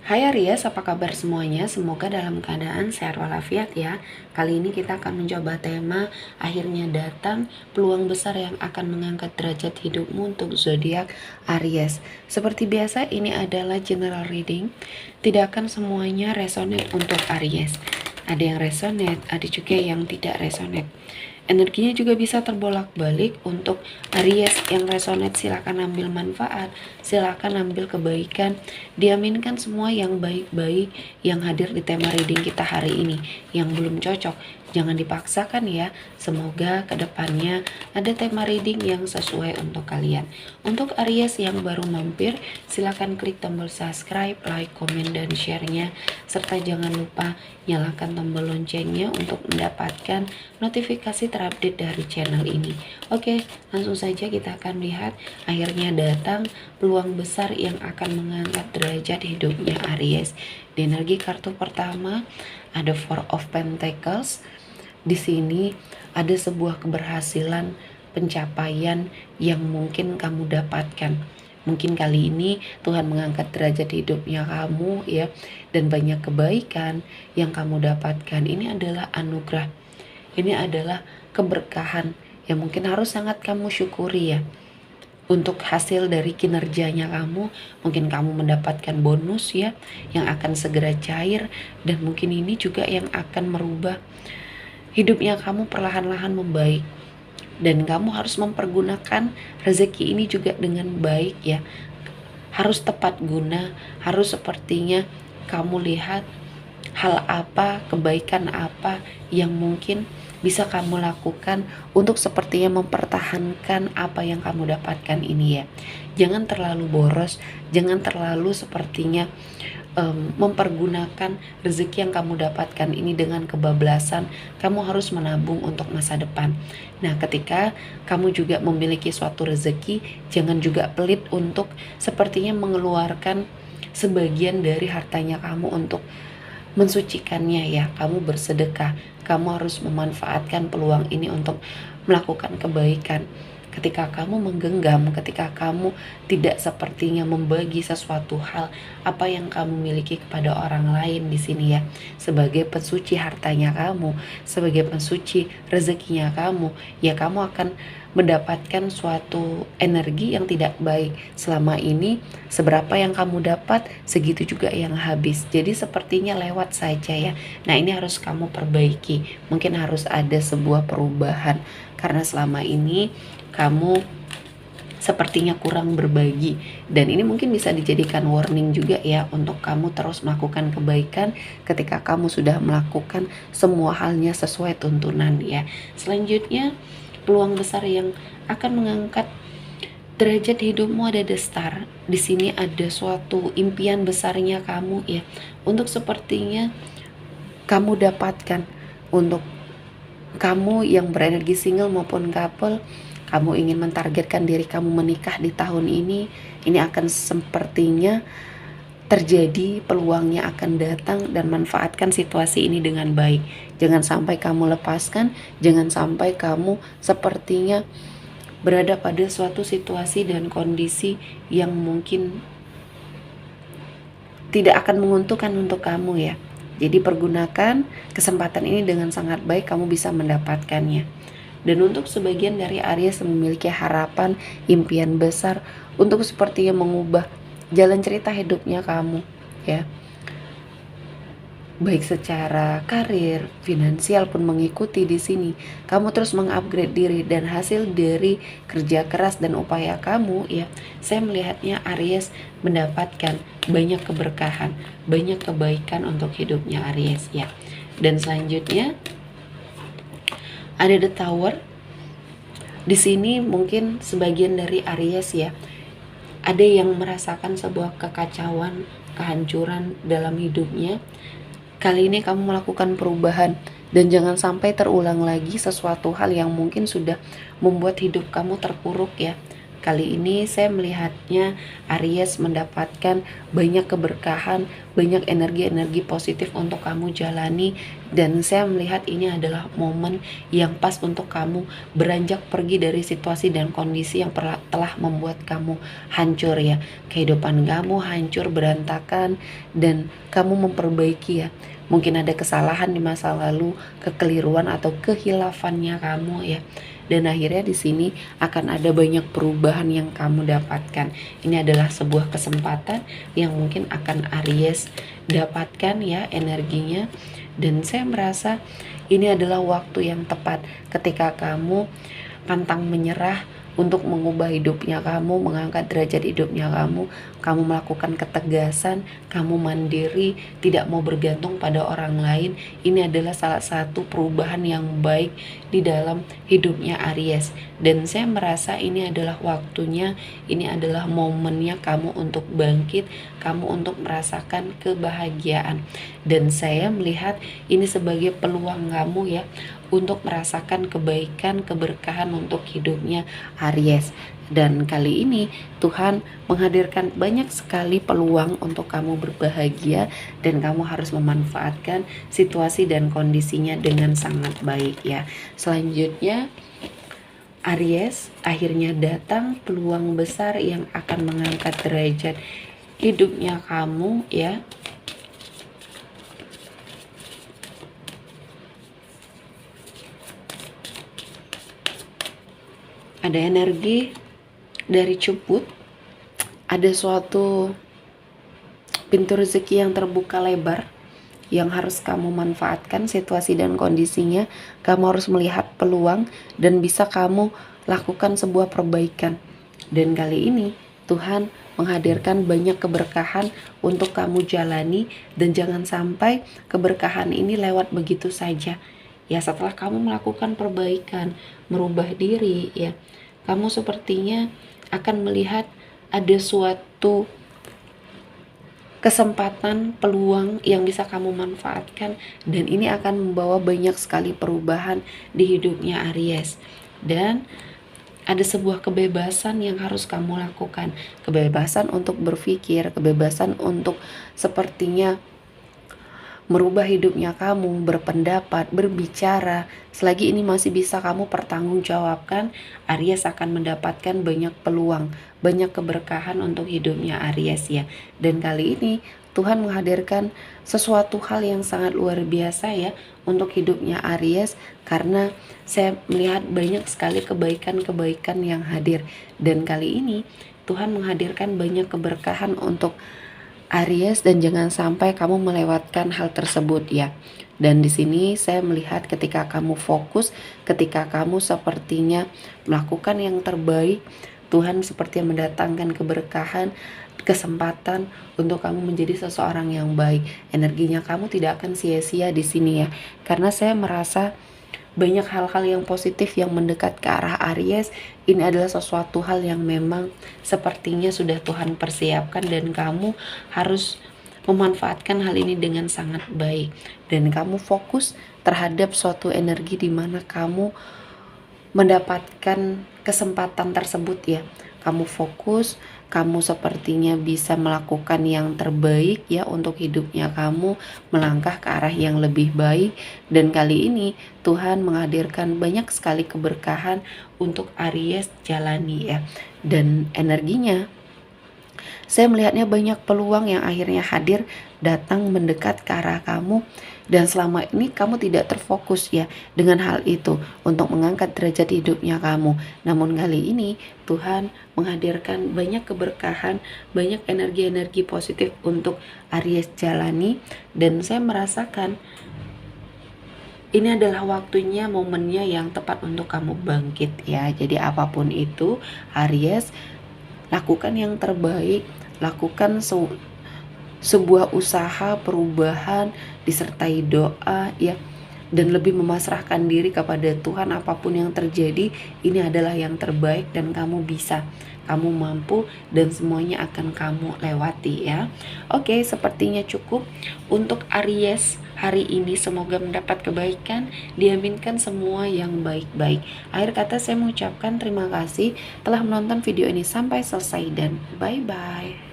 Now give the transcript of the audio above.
Hai Aries, apa kabar semuanya? Semoga dalam keadaan sehat walafiat ya. Kali ini kita akan mencoba tema akhirnya datang, peluang besar yang akan mengangkat derajat hidupmu untuk zodiak Aries. Seperti biasa, ini adalah general reading. Tidak akan semuanya resonate untuk Aries. Ada yang resonate, ada juga yang tidak resonate. Energinya juga bisa terbolak-balik. Untuk Aries yang resonate, silakan ambil manfaat, silakan ambil kebaikan. Diaminkan semua yang baik-baik yang hadir di tema reading kita hari ini. Yang belum cocok, jangan dipaksakan ya. Semoga kedepannya ada tema reading yang sesuai untuk kalian. Untuk Aries yang baru mampir, silakan klik tombol subscribe, like, komen, dan share-nya. Serta jangan lupa nyalakan tombol loncengnya untuk mendapatkan notifikasi terupdate dari channel ini. Oke, langsung saja kita akan lihat akhirnya datang peluang besar yang akan mengangkat derajat hidupnya Aries. Di energi kartu pertama ada Four of Pentacles. Di sini ada sebuah keberhasilan, pencapaian yang mungkin kamu dapatkan. Mungkin kali ini Tuhan mengangkat derajat hidupnya kamu ya, dan banyak kebaikan yang kamu dapatkan. Ini adalah anugerah. Ini adalah keberkahan yang mungkin harus sangat kamu syukuri ya. Untuk hasil dari kinerjanya kamu, mungkin kamu mendapatkan bonus ya yang akan segera cair, dan mungkin ini juga yang akan merubah hidupnya kamu perlahan-lahan membaik. Dan kamu harus mempergunakan rezeki ini juga dengan baik ya. Harus tepat guna, harus sepertinya kamu lihat hal apa, kebaikan apa yang mungkin bisa kamu lakukan untuk sepertinya mempertahankan apa yang kamu dapatkan ini ya. Jangan terlalu boros, jangan terlalu sepertinya mempergunakan rezeki yang kamu dapatkan ini dengan kebablasan. Kamu harus menabung untuk masa depan. Nah, ketika kamu juga memiliki suatu rezeki, jangan juga pelit untuk sepertinya mengeluarkan sebagian dari hartanya kamu untuk mensucikannya ya. Kamu bersedekah, kamu harus memanfaatkan peluang ini untuk melakukan kebaikan. Ketika kamu menggenggam, ketika kamu tidak sepertinya membagi sesuatu hal apa yang kamu miliki kepada orang lain di sini ya, sebagai pensuci hartanya kamu, sebagai pensuci rezekinya kamu, ya kamu akan mendapatkan suatu energi yang tidak baik. Selama ini seberapa yang kamu dapat, segitu juga yang habis. Jadi sepertinya lewat saja ya. Nah, ini harus kamu perbaiki. Mungkin harus ada sebuah perubahan karena selama ini kamu sepertinya kurang berbagi, dan ini mungkin bisa dijadikan warning juga ya untuk kamu terus melakukan kebaikan ketika kamu sudah melakukan semua halnya sesuai tuntunan ya. Selanjutnya, peluang besar yang akan mengangkat derajat hidupmu ada The Star. Di sini ada suatu impian besarnya kamu ya, untuk sepertinya kamu dapatkan. Untuk kamu yang berenergi single maupun couple, kamu ingin mentargetkan diri kamu menikah di tahun ini akan sepertinya terjadi, peluangnya akan datang, dan manfaatkan situasi ini dengan baik. Jangan sampai kamu lepaskan, jangan sampai kamu sepertinya berada pada suatu situasi dan kondisi yang mungkin tidak akan menguntungkan untuk kamu ya. Jadi pergunakan kesempatan ini dengan sangat baik, kamu bisa mendapatkannya. Dan untuk sebagian dari Aries yang memiliki harapan, impian besar untuk sepertinya mengubah jalan cerita hidupnya kamu ya, baik secara karir, finansial pun mengikuti di sini. Kamu terus mengupgrade diri, dan hasil dari kerja keras dan upaya kamu ya, saya melihatnya Aries mendapatkan banyak keberkahan, banyak kebaikan untuk hidupnya Aries ya. Dan selanjutnya ada The Tower. Di sini mungkin sebagian dari Aries ya, ada yang merasakan sebuah kekacauan, kehancuran dalam hidupnya. Kali ini kamu melakukan perubahan, dan jangan sampai terulang lagi sesuatu hal yang mungkin sudah membuat hidup kamu terpuruk ya. Kali ini saya melihatnya Aries mendapatkan banyak keberkahan, banyak energi-energi positif untuk kamu jalani, dan saya melihat ini adalah momen yang pas untuk kamu beranjak pergi dari situasi dan kondisi yang telah membuat kamu hancur ya. Kehidupan kamu hancur berantakan dan kamu memperbaiki ya. Mungkin ada kesalahan di masa lalu, kekeliruan atau kehilafannya kamu ya. Dan akhirnya di sini akan ada banyak perubahan yang kamu dapatkan. Ini adalah sebuah kesempatan yang mungkin akan Aries dapatkan ya energinya. Dan saya merasa ini adalah waktu yang tepat ketika kamu pantang menyerah untuk mengubah hidupnya kamu, mengangkat derajat hidupnya kamu melakukan ketegasan, kamu mandiri, tidak mau bergantung pada orang lain. Ini adalah salah satu perubahan yang baik di dalam hidupnya Aries. Dan saya merasa ini adalah waktunya, ini adalah momennya kamu untuk bangkit, kamu untuk merasakan kebahagiaan. Dan saya melihat ini sebagai peluang kamu ya, untuk merasakan kebaikan, keberkahan untuk hidupnya Aries. Dan kali ini Tuhan menghadirkan banyak sekali peluang untuk kamu berbahagia, dan kamu harus memanfaatkan situasi dan kondisinya dengan sangat baik ya. Selanjutnya Aries, akhirnya datang peluang besar yang akan mengangkat derajat hidupnya kamu ya. Ada energi dari Cuput, ada suatu pintu rezeki yang terbuka lebar yang harus kamu manfaatkan situasi dan kondisinya. Kamu harus melihat peluang dan bisa kamu lakukan sebuah perbaikan. Dan kali ini Tuhan menghadirkan banyak keberkahan untuk kamu jalani, dan jangan sampai keberkahan ini lewat begitu saja. Ya, setelah kamu melakukan perbaikan, merubah diri ya, kamu sepertinya akan melihat ada suatu kesempatan, peluang yang bisa kamu manfaatkan, dan ini akan membawa banyak sekali perubahan di hidupnya Aries. Dan ada sebuah kebebasan yang harus kamu lakukan, kebebasan untuk berpikir, kebebasan untuk sepertinya merubah hidupnya kamu, berpendapat, berbicara. Selagi ini masih bisa kamu pertanggungjawabkan, Aries akan mendapatkan banyak peluang, banyak keberkahan untuk hidupnya Aries ya. Dan kali ini Tuhan menghadirkan sesuatu hal yang sangat luar biasa ya untuk hidupnya Aries, karena saya melihat banyak sekali kebaikan-kebaikan yang hadir. Dan kali ini Tuhan menghadirkan banyak keberkahan untuk Aries, dan jangan sampai kamu melewatkan hal tersebut ya. Dan di sini saya melihat ketika kamu fokus, ketika kamu sepertinya melakukan yang terbaik, Tuhan seperti mendatangkan keberkahan, kesempatan untuk kamu menjadi seseorang yang baik. Energinya kamu tidak akan sia-sia di sini ya. Karena saya merasa banyak hal-hal yang positif yang mendekat ke arah Aries. Ini adalah sesuatu hal yang memang sepertinya sudah Tuhan persiapkan, dan kamu harus memanfaatkan hal ini dengan sangat baik. Dan kamu fokus terhadap suatu energi di mana kamu mendapatkan kesempatan tersebut ya. Kamu fokus, kamu sepertinya bisa melakukan yang terbaik ya untuk hidupnya kamu, melangkah ke arah yang lebih baik. Dan kali ini Tuhan menghadirkan banyak sekali keberkahan untuk Aries jalani ya. Dan energinya, saya melihatnya banyak peluang yang akhirnya hadir, datang mendekat ke arah kamu, dan selama ini kamu tidak terfokus ya dengan hal itu untuk mengangkat derajat hidupnya kamu. Namun kali ini Tuhan menghadirkan banyak keberkahan, banyak energi-energi positif untuk Aries jalani, dan saya merasakan ini adalah waktunya, momennya yang tepat untuk kamu bangkit ya. Jadi apapun itu Aries, lakukan yang terbaik, lakukan sebuah usaha perubahan disertai doa ya. dan lebih memasrahkan diri kepada Tuhan. Apapun yang terjadi, ini adalah yang terbaik dan kamu bisa, kamu mampu, dan semuanya akan kamu lewati ya. Oke, sepertinya cukup untuk Aries hari ini. Semoga mendapat kebaikan, diaminkan semua yang baik-baik. Akhir kata saya mengucapkan terima kasih telah menonton video ini sampai selesai dan bye-bye.